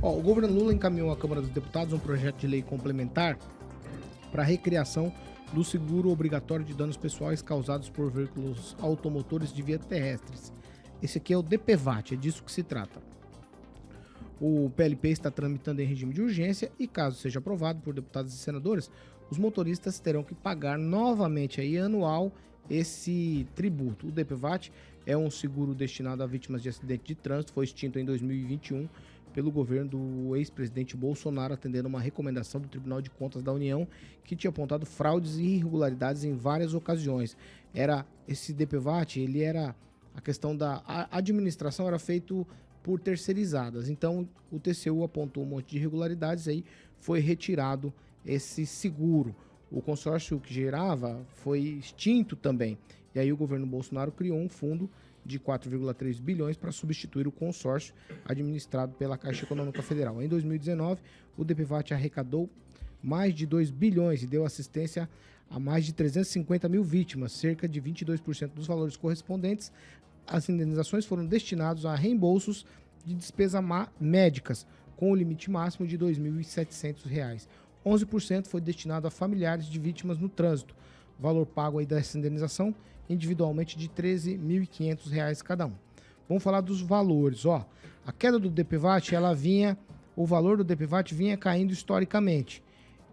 Ó, o governo Lula encaminhou à Câmara dos Deputados um projeto de lei complementar para a recriação do seguro obrigatório de danos pessoais causados por veículos automotores de vias terrestres. Esse aqui é o DPVAT, é disso que se trata. O PLP está tramitando em regime de urgência e, caso seja aprovado por deputados e senadores, os motoristas terão que pagar novamente aí anual esse tributo. O DPVAT é um seguro destinado a vítimas de acidente de trânsito, foi extinto em 2021 pelo governo do ex-presidente Bolsonaro, atendendo uma recomendação do Tribunal de Contas da União, que tinha apontado fraudes e irregularidades em várias ocasiões. Esse DPVAT, ele era a questão da administração era feito por terceirizadas. Então, o TCU apontou um monte de irregularidades, aí foi retirado esse seguro. O consórcio que gerava foi extinto também. E aí o governo Bolsonaro criou um fundo de 4,3 bilhões para substituir o consórcio administrado pela Caixa Econômica Federal. Em 2019, o DPVAT arrecadou mais de 2 bilhões e deu assistência a mais de 350 mil vítimas, cerca de 22% dos valores correspondentes. As indenizações foram destinadas a reembolsos de despesas médicas, com o limite máximo de R$ 2.700. 11% foi destinado a familiares de vítimas no trânsito. O valor pago aí dessa indenização, individualmente, de R$ 13.500 cada um. Vamos falar dos valores. Ó, a queda do DPVAT, o valor do DPVAT vinha caindo historicamente.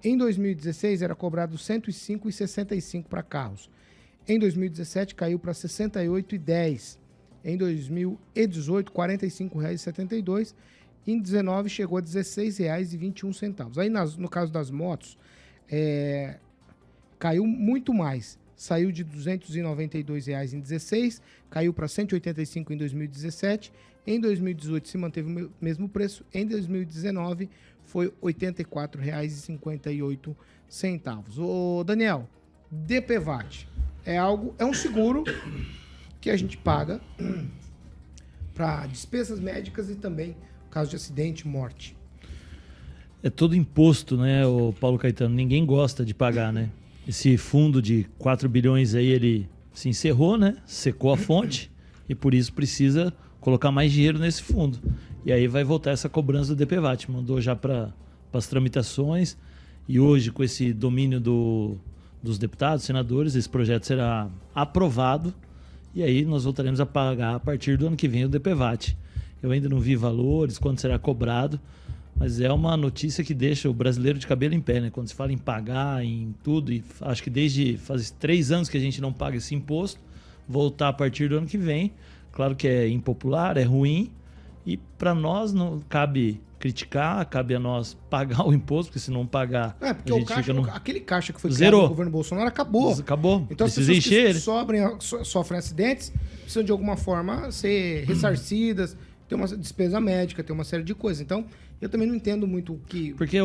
Em 2016, era cobrado R$ 105,65 para carros. Em 2017, caiu para R$ 68,10. Em 2018, R$ 45,72. Em 2019, chegou a R$ 16,21. Aí, no caso das motos, caiu muito mais. Saiu de R$ 292 em 2016, caiu para R$ 185 em 2017. Em 2018, se manteve o mesmo preço. Em 2019, foi R$ 84,58. Ô, Daniel, DPVAT é um seguro que a gente paga para despesas médicas e também caso de acidente, morte. É todo imposto, né, o Paulo Caetano? Ninguém gosta de pagar, né? Esse fundo de 4 bilhões aí, ele se encerrou, né? Secou a fonte e por isso precisa colocar mais dinheiro nesse fundo. E aí vai voltar essa cobrança do DPVAT. Mandou já para as tramitações e hoje, com esse domínio dos deputados, senadores, esse projeto será aprovado e aí nós voltaremos a pagar a partir do ano que vem o DPVAT. Eu ainda não vi valores, quando será cobrado, mas é uma notícia que deixa o brasileiro de cabelo em pé, né? Quando se fala em pagar, em tudo, e acho que desde faz 3 anos que a gente não paga esse imposto, voltar a partir do ano que vem, claro que é impopular, é ruim, e para nós não cabe criticar, cabe a nós pagar o imposto, porque se não pagar, porque a gente fica no... aquele caixa que foi criado Zerou. no governo Bolsonaro acabou. Então Precisa as pessoas encher que sofrem acidentes precisam de alguma forma ser ressarcidas, ter uma despesa médica, ter uma série de coisas. Então, eu também não entendo muito o que... Porque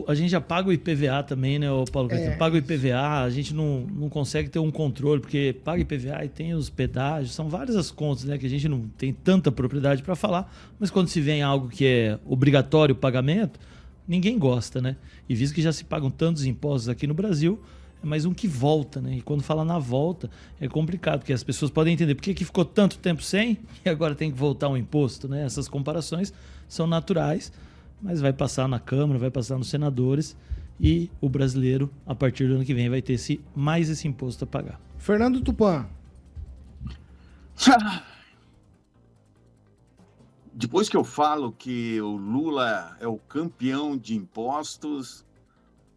a gente já paga o IPVA também, né, Paulo? Paga o IPVA, a gente não consegue ter um controle, porque paga IPVA e tem os pedágios, são várias as contas, né, que a gente não tem tanta propriedade para falar, mas quando se vem algo que é obrigatório o pagamento, ninguém gosta, né? E visto que já se pagam tantos impostos aqui no Brasil, é mais um que volta, né? E quando fala na volta, é complicado, porque as pessoas podem entender por que ficou tanto tempo sem e agora tem que voltar um imposto, né? Essas comparações são naturais, mas vai passar na Câmara, vai passar nos senadores e o brasileiro, a partir do ano que vem, vai ter mais esse imposto a pagar. Fernando Tupan. Depois que eu falo que o Lula é o campeão de impostos,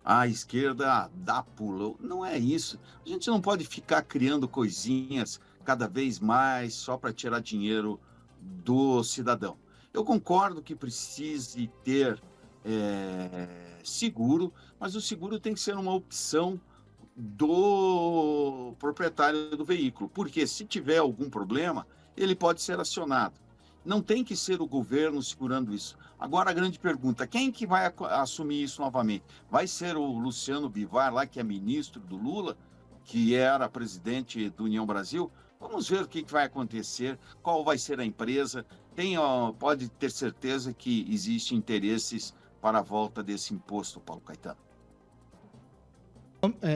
a esquerda dá pulo. Não é isso. A gente não pode ficar criando coisinhas cada vez mais só para tirar dinheiro do cidadão. Eu concordo que precise ter seguro, mas o seguro tem que ser uma opção do proprietário do veículo, porque se tiver algum problema, ele pode ser acionado. Não tem que ser o governo segurando isso. Agora, a grande pergunta, quem que vai assumir isso novamente? Vai ser o Luciano Bivar, lá que é ministro do Lula, que era presidente do União Brasil? Vamos ver o que vai acontecer, qual vai ser a empresa. Pode ter certeza que existem interesses para a volta desse imposto, Paulo Caetano.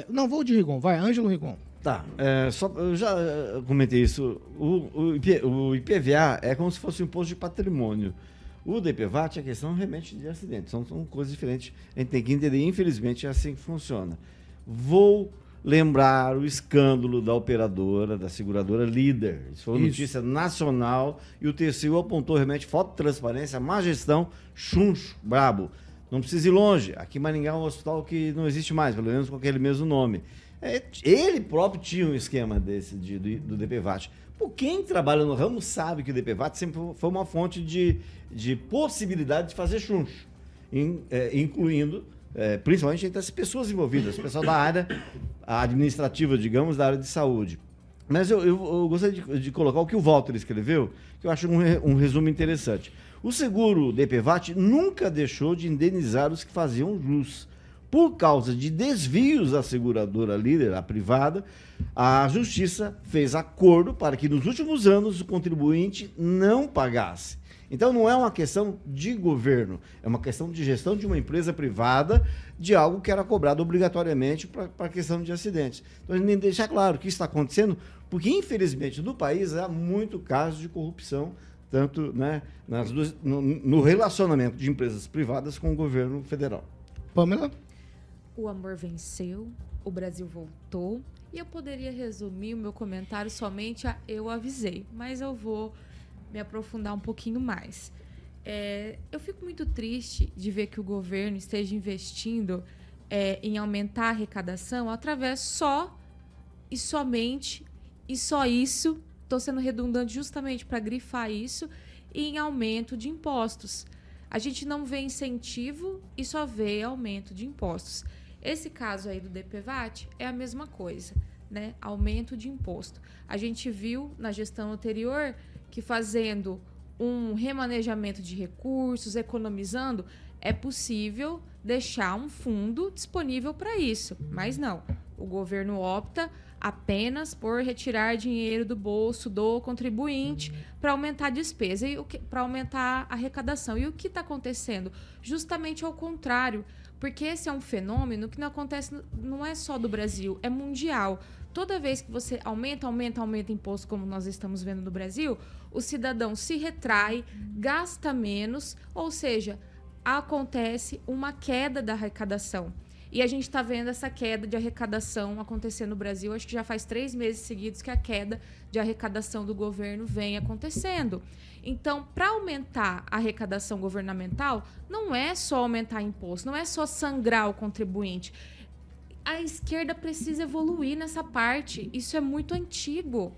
Não, vou de Rigon. Vai, Ângelo Rigon. Tá, eu já comentei isso. O IPVA é como se fosse um imposto de patrimônio. O DPVAT é questão realmente de acidente, são coisas diferentes, a gente tem que entender, infelizmente é assim que funciona. Vou lembrar o escândalo da operadora, da seguradora Líder. Isso foi uma notícia nacional e o TCU apontou realmente falta de transparência, má gestão, chuncho, brabo. Não precisa ir longe. Aqui em Maringá é um hospital que não existe mais, pelo menos com aquele mesmo nome. Ele próprio tinha um esquema desse do DPVAT. Por quem trabalha no ramo sabe que o DPVAT sempre foi uma fonte de possibilidade de fazer chuncho, incluindo principalmente entre as pessoas envolvidas, o pessoal da área administrativa, digamos, da área de saúde. Mas eu gostaria de colocar o que o Walter escreveu, que eu acho um resumo interessante. O seguro DPVAT nunca deixou de indenizar os que faziam jus. Por causa de desvios da seguradora Líder, a privada, a Justiça fez acordo para que nos últimos anos o contribuinte não pagasse. Então não é uma questão de governo, é uma questão de gestão de uma empresa privada de algo que era cobrado obrigatoriamente para a questão de acidentes. Então a gente tem que deixar claro que isso está acontecendo, porque infelizmente no país há muito caso de corrupção, tanto né, no relacionamento de empresas privadas com o governo federal. Pamela? O amor venceu, o Brasil voltou, e eu poderia resumir o meu comentário somente a eu avisei, mas eu vou me aprofundar um pouquinho mais. Eu fico muito triste de ver que o governo esteja investindo em aumentar a arrecadação através só e somente, e só isso, estou sendo redundante justamente para grifar isso, em aumento de impostos. A gente não vê incentivo e só vê aumento de impostos. Esse caso aí do DPVAT é a mesma coisa, né? Aumento de imposto. A gente viu na gestão anterior que fazendo um remanejamento de recursos, economizando, é possível deixar um fundo disponível para isso. Mas não, o governo opta apenas por retirar dinheiro do bolso do contribuinte para aumentar a despesa e para aumentar a arrecadação. E o que está acontecendo? Justamente ao contrário, porque esse é um fenômeno que não acontece, não é só do Brasil, é mundial. Toda vez que você aumenta imposto, como nós estamos vendo no Brasil, o cidadão se retrai, gasta menos, ou seja, acontece uma queda da arrecadação. E a gente está vendo essa queda de arrecadação acontecer no Brasil. Acho que já faz 3 meses seguidos que a queda de arrecadação do governo vem acontecendo. Então, para aumentar a arrecadação governamental, não é só aumentar imposto, não é só sangrar o contribuinte. A esquerda precisa evoluir nessa parte. Isso é muito antigo.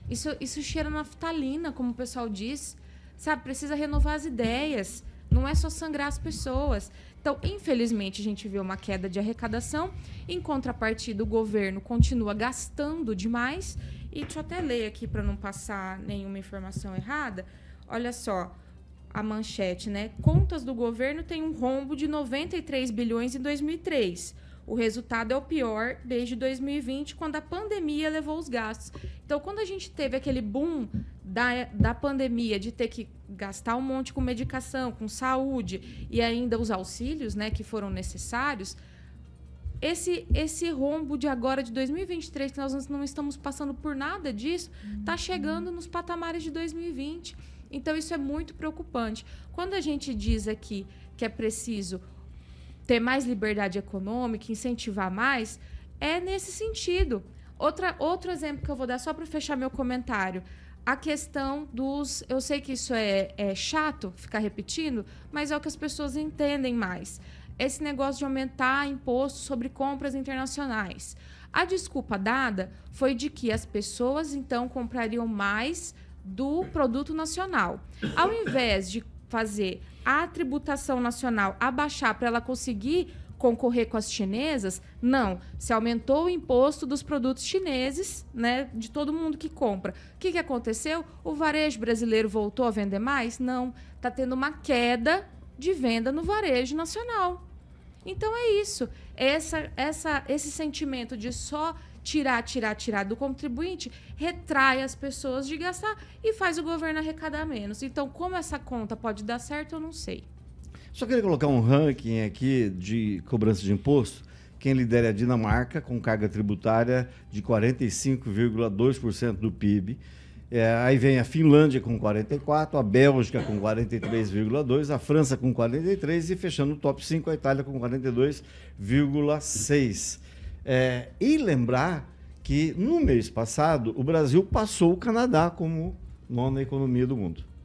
Isso cheira naftalina, como o pessoal diz. Sabe? Precisa renovar as ideias. Não é só sangrar as pessoas. Então, infelizmente, a gente vê uma queda de arrecadação. Em contrapartida, o governo continua gastando demais. E deixa eu até ler aqui para não passar nenhuma informação errada. Olha só a manchete, né? Contas do governo têm um rombo de 93 bilhões em 2003. O resultado é o pior desde 2020, quando a pandemia levou os gastos. Então, quando a gente teve aquele boom da pandemia, de ter que gastar um monte com medicação, com saúde, e ainda os auxílios, né, que foram necessários, esse rombo de agora, de 2023, que nós não estamos passando por nada disso, está chegando nos patamares de 2020. Então, isso é muito preocupante. Quando a gente diz aqui que é preciso ter mais liberdade econômica, incentivar mais, é nesse sentido. Outro exemplo que eu vou dar, só para fechar meu comentário, a questão dos... Eu sei que isso é chato ficar repetindo, mas é o que as pessoas entendem mais. Esse negócio de aumentar imposto sobre compras internacionais. A desculpa dada foi de que as pessoas, então, comprariam mais do produto nacional. Ao invés de fazer a tributação nacional abaixar para ela conseguir concorrer com as chinesas, não. Se aumentou o imposto dos produtos chineses, né, de todo mundo que compra. O que aconteceu? O varejo brasileiro voltou a vender mais? Não. Está tendo uma queda de venda no varejo nacional. Então é isso. Esse sentimento de só tirar do contribuinte retrai as pessoas de gastar e faz o governo arrecadar menos. Então, como essa conta pode dar certo, eu não sei. Só queria colocar um ranking aqui de cobrança de imposto. Quem lidera é a Dinamarca, com carga tributária de 45,2% do PIB. Aí vem a Finlândia com 44, a Bélgica com 43,2, a França com 43 e fechando o top 5 a Itália com 42,6. E lembrar que no mês passado o Brasil passou o Canadá como nona economia do mundo.